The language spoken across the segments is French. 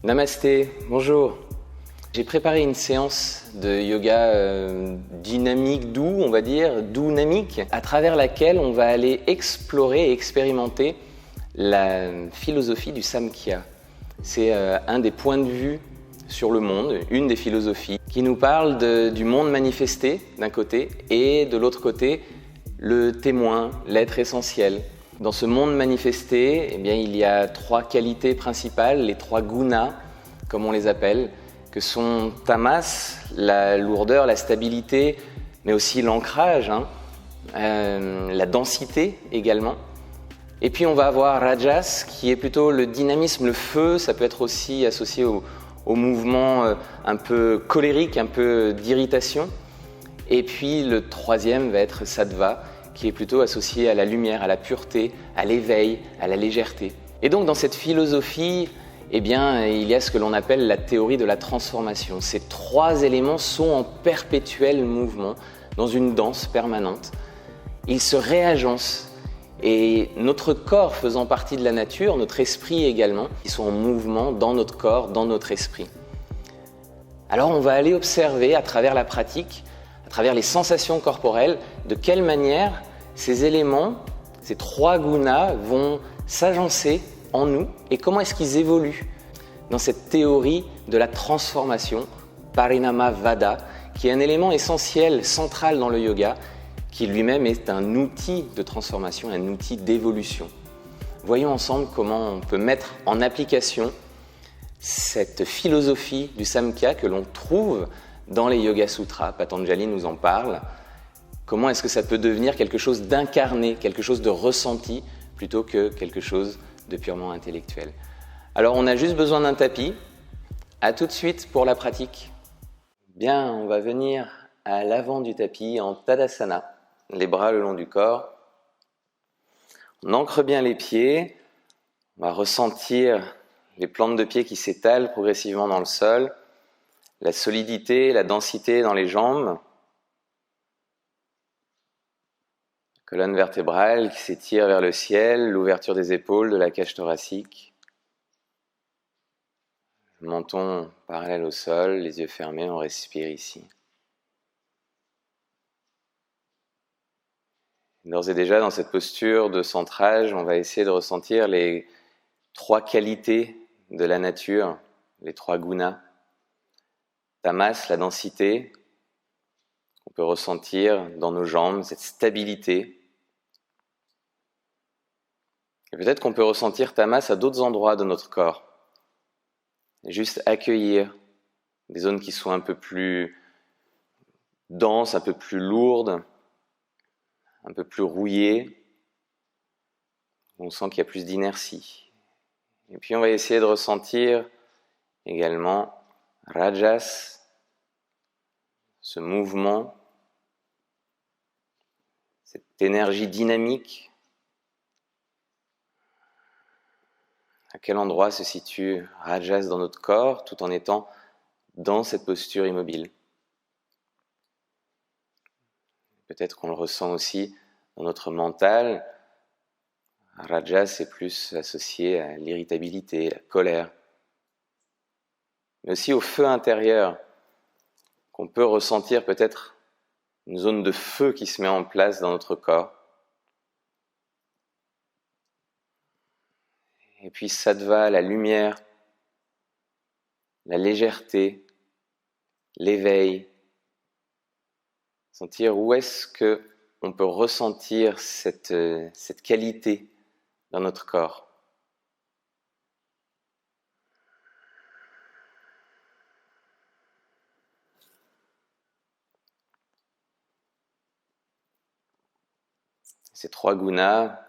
Namasté, bonjour. J'ai préparé une séance de yoga dynamique doux, on va dire, doux-namique, à travers laquelle on va aller explorer et expérimenter la philosophie du Samkhya. C'est un des points de vue sur le monde, une des philosophies, qui nous parle du monde manifesté d'un côté et de l'autre côté, le témoin, l'être essentiel. Dans ce monde manifesté, il y a trois qualités principales, les trois gunas, comme on les appelle, que sont tamas, la lourdeur, la stabilité, mais aussi l'ancrage, la densité également. Et puis on va avoir rajas, qui est plutôt le dynamisme, le feu, ça peut être aussi associé au mouvement un peu colérique, un peu d'irritation. Et puis le troisième va être sattva, qui est plutôt associé à la lumière, à la pureté, à l'éveil, à la légèreté. Et donc dans cette philosophie, il y a ce que l'on appelle la théorie de la transformation. Ces trois éléments sont en perpétuel mouvement, dans une danse permanente. Ils se réagencent. Et notre corps faisant partie de la nature, notre esprit également, ils sont en mouvement dans notre corps, dans notre esprit. Alors on va aller observer à travers la pratique, à travers les sensations corporelles, de quelle manière ces éléments, ces trois gunas vont s'agencer en nous et comment est-ce qu'ils évoluent dans cette théorie de la transformation, Parinama Vada, qui est un élément essentiel, central dans le yoga, qui lui-même est un outil de transformation, un outil d'évolution. Voyons ensemble comment on peut mettre en application cette philosophie du Samkhya que l'on trouve dans les Yoga Sutras. Patanjali nous en parle. Comment est-ce que ça peut devenir quelque chose d'incarné, quelque chose de ressenti, plutôt que quelque chose de purement intellectuel. Alors on a juste besoin d'un tapis. À tout de suite pour la pratique. Bien, on va venir à l'avant du tapis en Tadasana, les bras le long du corps. On ancre bien les pieds. On va ressentir les plantes de pied qui s'étalent progressivement dans le sol, la solidité, la densité dans les jambes, colonne vertébrale qui s'étire vers le ciel, l'ouverture des épaules, de la cage thoracique, le menton parallèle au sol, les yeux fermés, on respire ici. D'ores et déjà, dans cette posture de centrage, on va essayer de ressentir les trois qualités de la nature, les trois gunas. Tamas, la densité, qu'on peut ressentir dans nos jambes, cette stabilité. Et peut-être qu'on peut ressentir tamas à d'autres endroits de notre corps. Et juste accueillir des zones qui sont un peu plus denses, un peu plus lourdes, un peu plus rouillées. On sent qu'il y a plus d'inertie. Et puis on va essayer de ressentir également rajas, ce mouvement, cette énergie dynamique. À quel endroit se situe rajas dans notre corps tout en étant dans cette posture immobile. Peut-être qu'on le ressent aussi dans notre mental. Rajas est plus associé à l'irritabilité, à la colère, mais aussi au feu intérieur, qu'on peut ressentir peut-être une zone de feu qui se met en place dans notre corps. Et puis sattva, la lumière, la légèreté, l'éveil. Sentir où est-ce qu'on peut ressentir cette qualité dans notre corps. Ces trois gunas,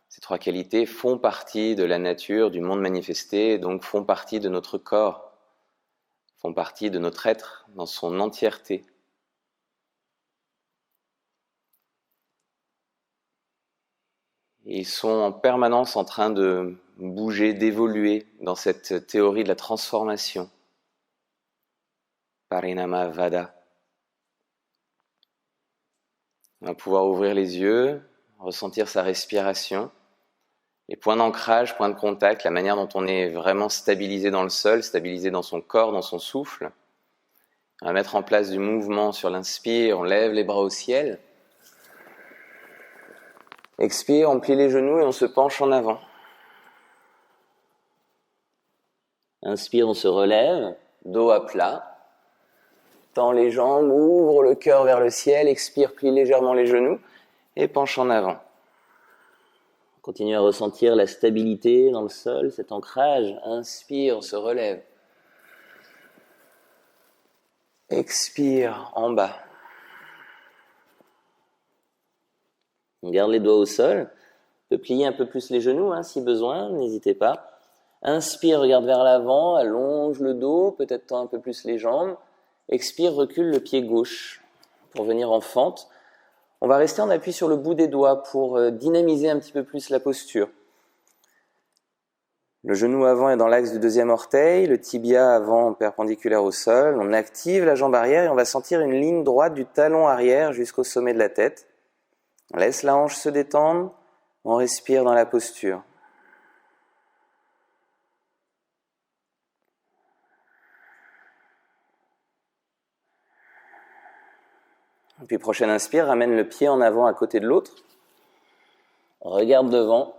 ces trois qualités font partie de la nature, du monde manifesté, donc font partie de notre corps, font partie de notre être dans son entièreté. Et ils sont en permanence en train de bouger, d'évoluer dans cette théorie de la transformation. Parinama Vada. On va pouvoir ouvrir les yeux, ressentir sa respiration Les points d'ancrage, points de contact, la manière dont on est vraiment stabilisé dans le sol, stabilisé dans son corps, dans son souffle. On va mettre en place du mouvement sur l'inspire, on lève les bras au ciel. Expire, on plie les genoux et on se penche en avant. Inspire, on se relève, dos à plat. Tend les jambes, ouvre le cœur vers le ciel, expire, plie légèrement les genoux et penche en avant. Continue à ressentir la stabilité dans le sol, cet ancrage. Inspire, on se relève. Expire, en bas. On garde les doigts au sol. On peut plier un peu plus les genoux si besoin, n'hésitez pas. Inspire, regarde vers l'avant, allonge le dos, peut-être tend un peu plus les jambes. Expire, recule le pied gauche pour venir en fente. On va rester en appui sur le bout des doigts pour dynamiser un petit peu plus la posture. Le genou avant est dans l'axe du deuxième orteil, le tibia avant perpendiculaire au sol. On active la jambe arrière et on va sentir une ligne droite du talon arrière jusqu'au sommet de la tête. On laisse la hanche se détendre, on respire dans la posture. Puis prochaine inspire, ramène le pied en avant à côté de l'autre. Regarde devant.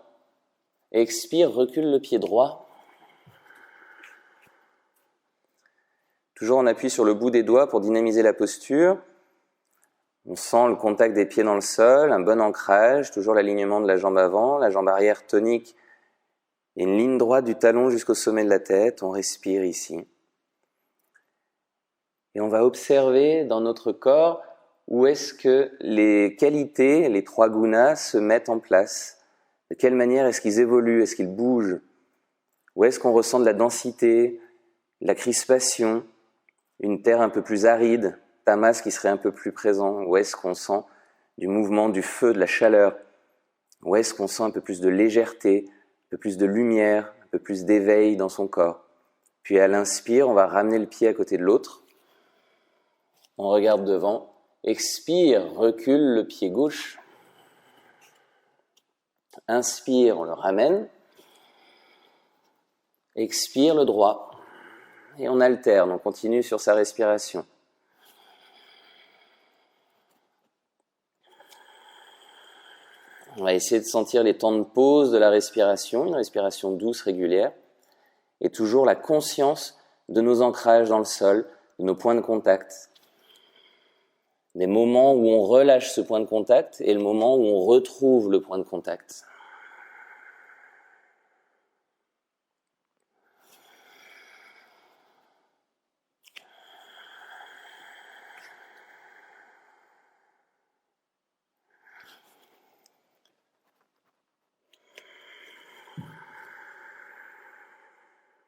Expire, recule le pied droit. Toujours en appui sur le bout des doigts pour dynamiser la posture. On sent le contact des pieds dans le sol, un bon ancrage, toujours l'alignement de la jambe avant, la jambe arrière tonique et une ligne droite du talon jusqu'au sommet de la tête. On respire ici. Et on va observer dans notre corps où est-ce que les qualités, les trois gunas se mettent en place. De quelle manière est-ce qu'ils évoluent, est-ce qu'ils bougent? Où est-ce qu'on ressent de la densité, de la crispation, une terre un peu plus aride, tamas qui serait un peu plus présent? Où est-ce qu'on sent du mouvement, du feu, de la chaleur? Où est-ce qu'on sent un peu plus de légèreté, un peu plus de lumière, un peu plus d'éveil dans son corps? Puis à l'inspire, on va ramener le pied à côté de l'autre. On regarde devant. Expire, recule le pied gauche. Inspire, on le ramène. Expire le droit. Et on alterne, on continue sur sa respiration. On va essayer de sentir les temps de pause de la respiration, une respiration douce, régulière. Et toujours la conscience de nos ancrages dans le sol, de nos points de contact. Des moments où on relâche ce point de contact et le moment où on retrouve le point de contact.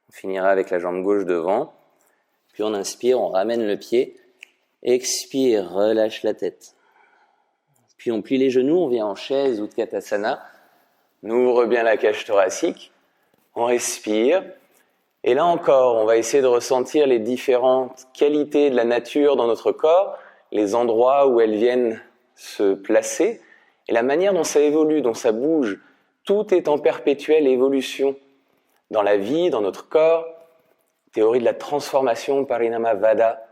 On finira avec la jambe gauche devant, puis on inspire, on ramène le pied. Expire, relâche la tête. Puis on plie les genoux, on vient en chaise, Utkatasana. On ouvre bien la cage thoracique. On respire. Et là encore, on va essayer de ressentir les différentes qualités de la nature dans notre corps, les endroits où elles viennent se placer, et la manière dont ça évolue, dont ça bouge. Tout est en perpétuelle évolution dans la vie, dans notre corps. Théorie de la transformation, Parinama Vada.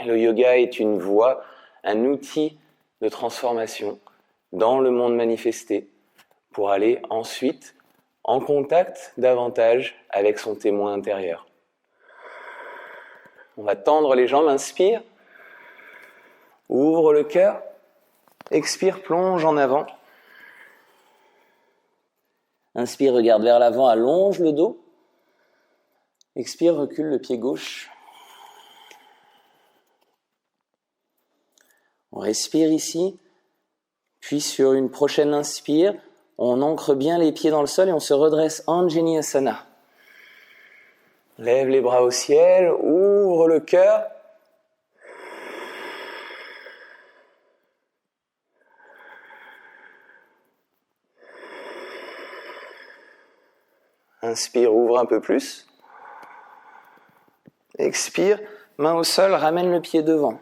Le yoga est une voie, un outil de transformation dans le monde manifesté pour aller ensuite en contact davantage avec son témoin intérieur. On va tendre les jambes, inspire, ouvre le cœur, expire, plonge en avant. Inspire, regarde vers l'avant, allonge le dos. Expire, recule le pied gauche. On respire ici, puis sur une prochaine inspire, on ancre bien les pieds dans le sol et on se redresse Anjaneyasana. Lève les bras au ciel, ouvre le cœur. Inspire, ouvre un peu plus. Expire, main au sol, ramène le pied devant.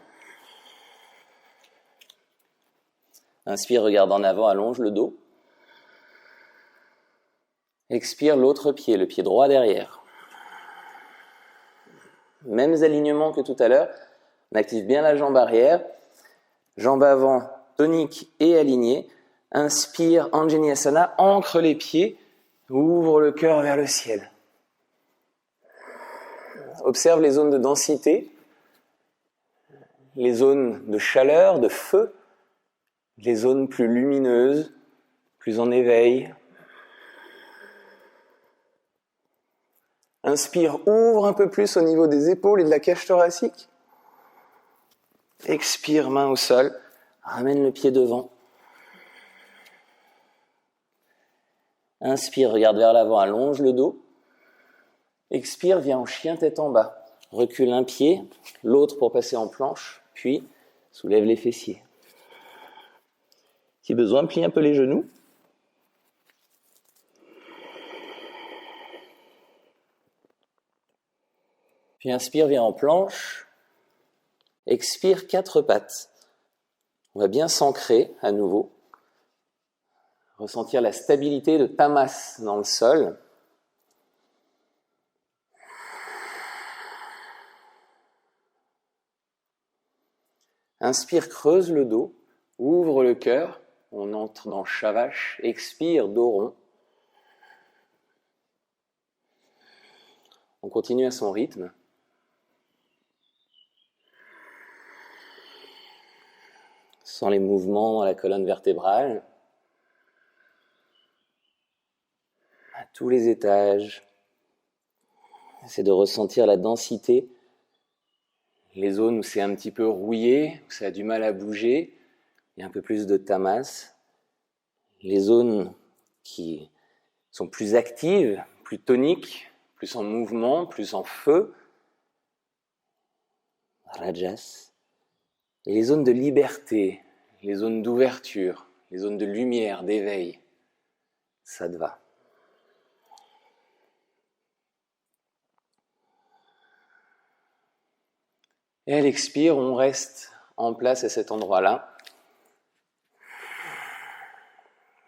Inspire, regarde en avant, allonge le dos. Expire l'autre pied, le pied droit derrière. Mêmes alignements que tout à l'heure. On active bien la jambe arrière. Jambe avant, tonique et alignée. Inspire, Anjaneyasana, ancre les pieds, ouvre le cœur vers le ciel. Observe les zones de densité, les zones de chaleur, de feu, les zones plus lumineuses, plus en éveil. Inspire, ouvre un peu plus au niveau des épaules et de la cage thoracique. Expire, main au sol, ramène le pied devant. Inspire, regarde vers l'avant, allonge le dos. Expire, viens en chien tête en bas. Recule un pied, l'autre pour passer en planche, puis soulève les fessiers. Si besoin, plie un peu les genoux. Puis inspire, viens en planche. Expire, 4 pattes. On va bien s'ancrer à nouveau. Ressentir la stabilité de ta masse dans le sol. Inspire, creuse le dos, ouvre le cœur, on entre dans Shavash, expire, dos rond. On continue à son rythme. Sans les mouvements dans la colonne vertébrale. À tous les étages. C'est de ressentir la densité. Les zones où c'est un petit peu rouillé, où ça a du mal à bouger, il y a un peu plus de tamas. Les zones qui sont plus actives, plus toniques, plus en mouvement, plus en feu, rajas. Et les zones de liberté, les zones d'ouverture, les zones de lumière, d'éveil, sattva. Et elle expire, on reste en place à cet endroit-là.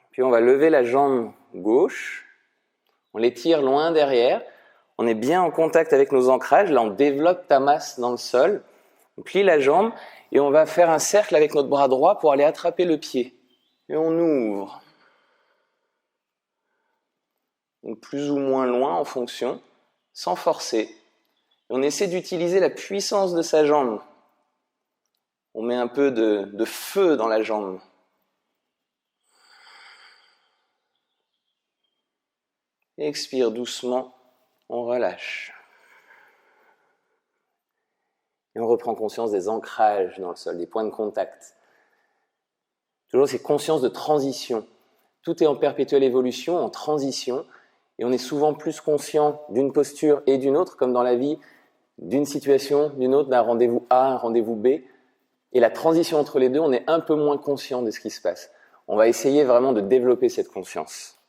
Puis on va lever la jambe gauche, on l'étire loin derrière, on est bien en contact avec nos ancrages, là on développe ta masse dans le sol, on plie la jambe et on va faire un cercle avec notre bras droit pour aller attraper le pied. Et on ouvre. Donc plus ou moins loin en fonction, sans forcer. Et on essaie d'utiliser la puissance de sa jambe. On met un peu de feu dans la jambe. Expire doucement, on relâche. Et on reprend conscience des ancrages dans le sol, des points de contact. Toujours cette conscience de transition. Tout est en perpétuelle évolution, en transition, et on est souvent plus conscient d'une posture et d'une autre, comme dans la vie, d'une situation, d'une autre, d'un rendez-vous A, un rendez-vous B. Et la transition entre les deux, on est un peu moins conscient de ce qui se passe. On va essayer vraiment de développer cette conscience.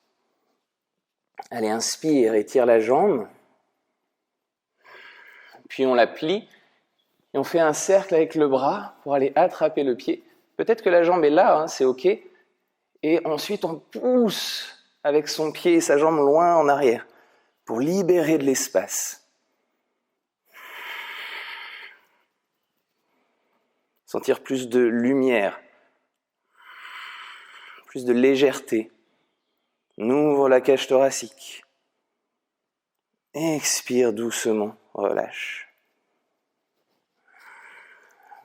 Allez, inspire, étire la jambe. Puis on la plie. Et on fait un cercle avec le bras pour aller attraper le pied. Peut-être que la jambe est là, c'est OK. Et ensuite, on pousse avec son pied et sa jambe loin en arrière pour libérer de l'espace. Sentir plus de lumière, plus de légèreté. On ouvre la cage thoracique. Expire doucement, relâche.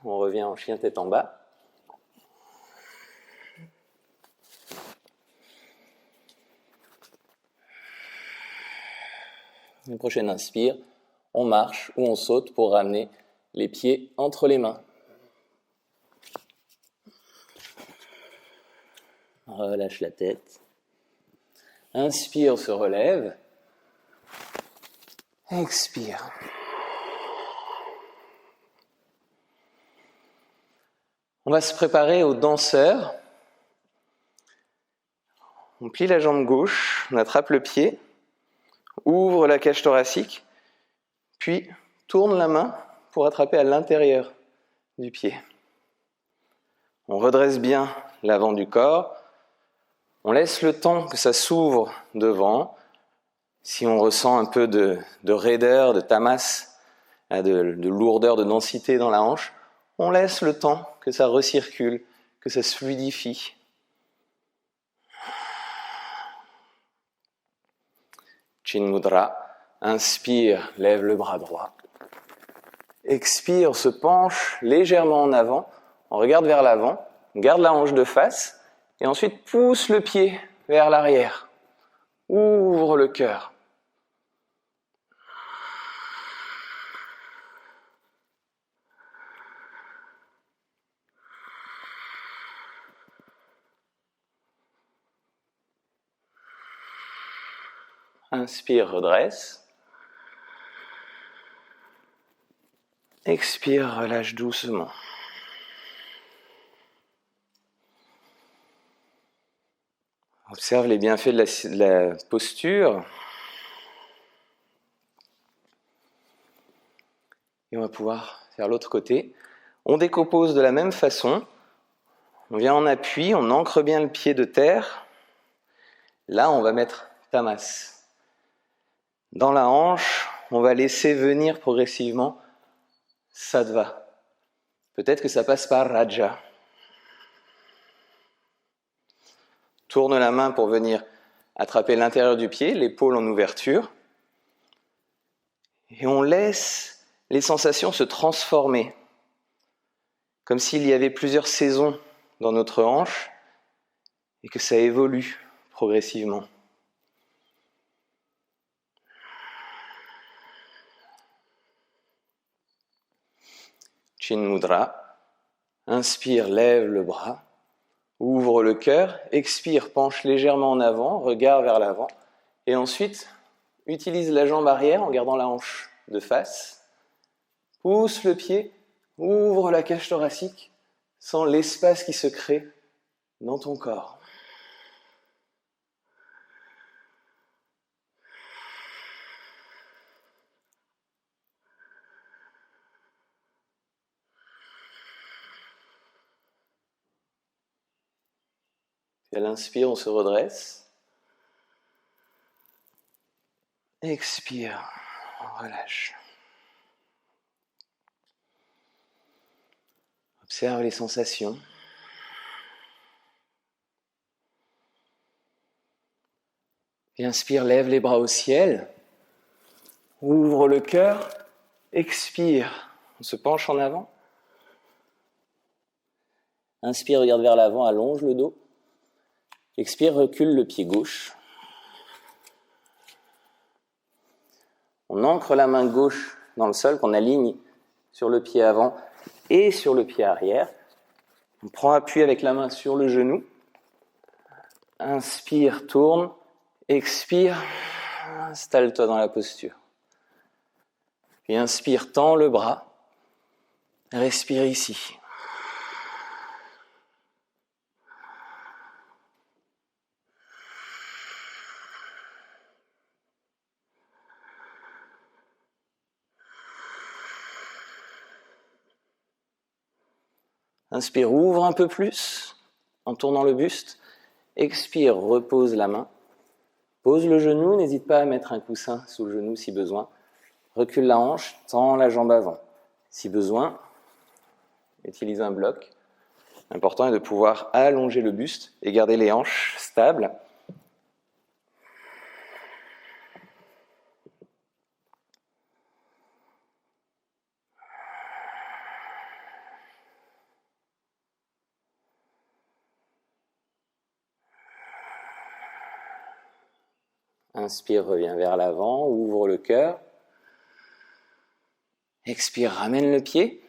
On revient en chien tête en bas. Une prochaine inspire, on marche ou on saute pour ramener les pieds entre les mains. Relâche la tête. Inspire, on se relève. Expire. On va se préparer au danseur. On plie la jambe gauche, on attrape le pied, ouvre la cage thoracique, puis tourne la main pour attraper à l'intérieur du pied. On redresse bien l'avant du corps. On laisse le temps que ça s'ouvre devant, Si on ressent un peu de raideur, de tamas, de lourdeur, de densité dans la hanche, on laisse le temps que ça recircule, que ça se fluidifie. Chin Mudra, inspire, lève le bras droit. Expire, on se penche légèrement en avant, on regarde vers l'avant, on garde la hanche de face, et ensuite pousse le pied vers l'arrière. Ouvre le cœur. Inspire, redresse. Expire, relâche doucement. Observe les bienfaits de la posture. Et on va pouvoir faire l'autre côté. On décompose de la même façon. On vient en appui, on ancre bien le pied de terre. Là, on va mettre tamas. Dans la hanche, on va laisser venir progressivement sattva. Peut-être que ça passe par raja. Tourne la main pour venir attraper l'intérieur du pied, l'épaule en ouverture. Et on laisse les sensations se transformer. Comme s'il y avait plusieurs saisons dans notre hanche et que ça évolue progressivement. Chin Mudra. Inspire, lève le bras. Ouvre le cœur, expire, penche légèrement en avant, regard vers l'avant, et ensuite utilise la jambe arrière en gardant la hanche de face, pousse le pied, ouvre la cage thoracique, sens l'espace qui se crée dans ton corps. Et à l'inspire, on se redresse. Expire, on relâche. Observe les sensations. Et inspire, lève les bras au ciel. Ouvre le cœur. Expire, on se penche en avant. Inspire, regarde vers l'avant, allonge le dos. Expire, recule le pied gauche. On ancre la main gauche dans le sol, qu'on aligne sur le pied avant et sur le pied arrière. On prend appui avec la main sur le genou. Inspire, tourne. Expire, installe-toi dans la posture. Puis inspire, tends le bras. Respire ici. Inspire, ouvre un peu plus en tournant le buste. Expire, repose la main. Pose le genou, n'hésite pas à mettre un coussin sous le genou si besoin. Recule la hanche, tends la jambe avant. Si besoin, utilise un bloc. L'important est de pouvoir allonger le buste et garder les hanches stables. Inspire, reviens vers l'avant, ouvre le cœur. Expire, ramène le pied.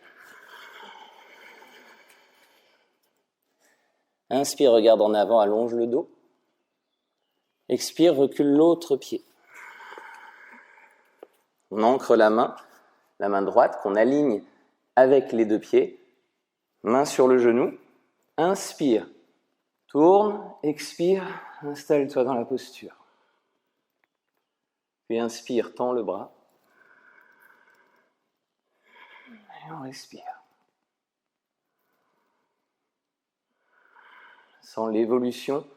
Inspire, regarde en avant, allonge le dos. Expire, recule l'autre pied. On ancre la main droite qu'on aligne avec les deux pieds. Main sur le genou. Inspire, tourne, expire, installe-toi dans la posture. Puis inspire, tends le bras. Et on respire. Sans l'évolution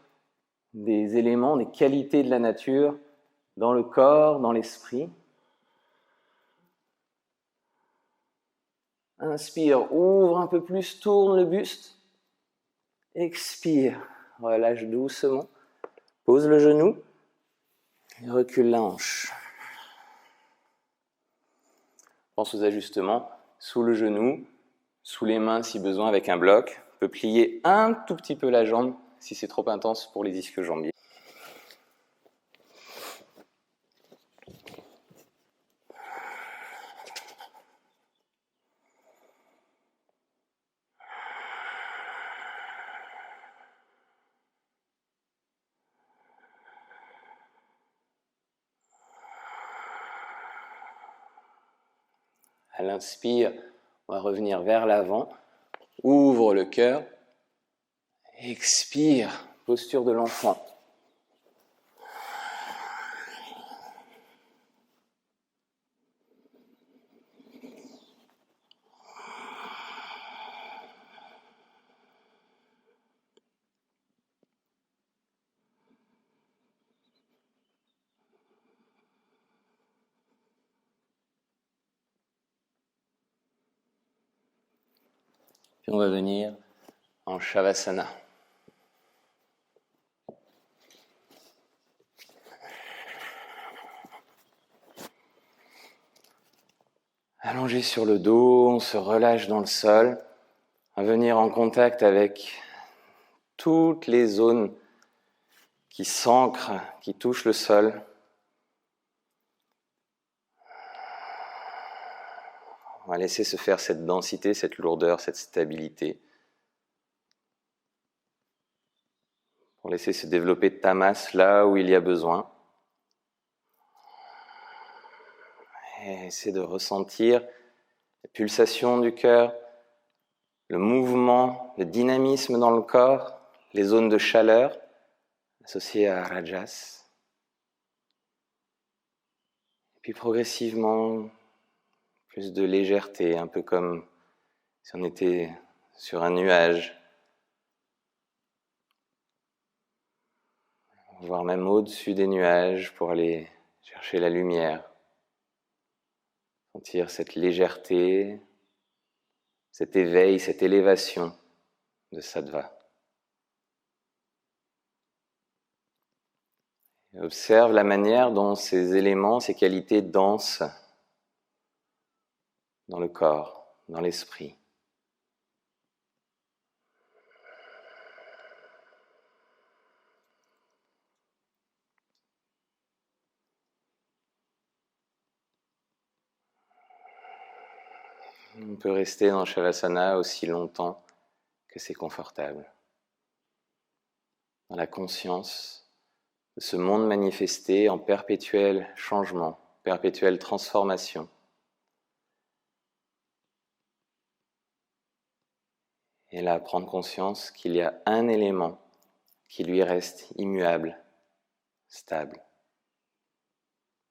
des éléments, des qualités de la nature dans le corps, dans l'esprit. Inspire, ouvre un peu plus, tourne le buste. Expire, relâche doucement. Pose le genou et recule la hanche. Pense aux ajustements sous le genou, sous les mains si besoin avec un bloc. On peut plier un tout petit peu la jambe si c'est trop intense pour les ischio-jambiers. À l'inspire, on va revenir vers l'avant. Ouvre le cœur. Expire, posture de l'enfant. Puis on va venir en Shavasana. Allongé sur le dos, on se relâche dans le sol. On va venir en contact avec toutes les zones qui s'ancrent, qui touchent le sol. On va laisser se faire cette densité, cette lourdeur, cette stabilité. Pour laisser se développer ta masse là où il y a besoin. Et essaie de ressentir la pulsation du cœur, le mouvement, le dynamisme dans le corps, les zones de chaleur associées à Rajas. Et puis progressivement, plus de légèreté, un peu comme si on était sur un nuage, voire même au-dessus des nuages pour aller chercher la lumière. Sentir cette légèreté, cet éveil, cette élévation de Sattva. Et observe la manière dont ces éléments, ces qualités dansent dans le corps, dans l'esprit. On peut rester dans Shavasana aussi longtemps que c'est confortable. Dans la conscience de ce monde manifesté en perpétuel changement, perpétuelle transformation. Et là, prendre conscience qu'il y a un élément qui lui reste immuable, stable.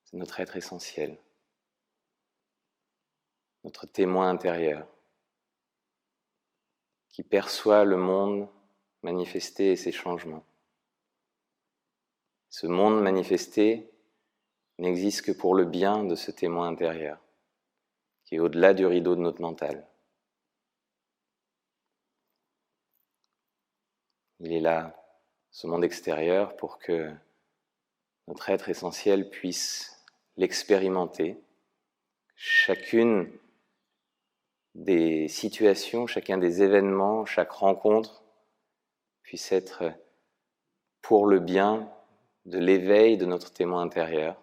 C'est notre être essentiel. Notre témoin intérieur, qui perçoit le monde manifesté et ses changements. Ce monde manifesté n'existe que pour le bien de ce témoin intérieur, qui est au-delà du rideau de notre mental. Il est là, ce monde extérieur, pour que notre être essentiel puisse l'expérimenter. Chacune des situations, chacun des événements, chaque rencontre puisse être pour le bien de l'éveil de notre témoin intérieur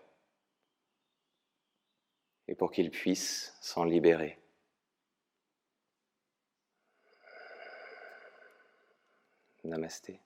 et pour qu'il puisse s'en libérer. Namasté.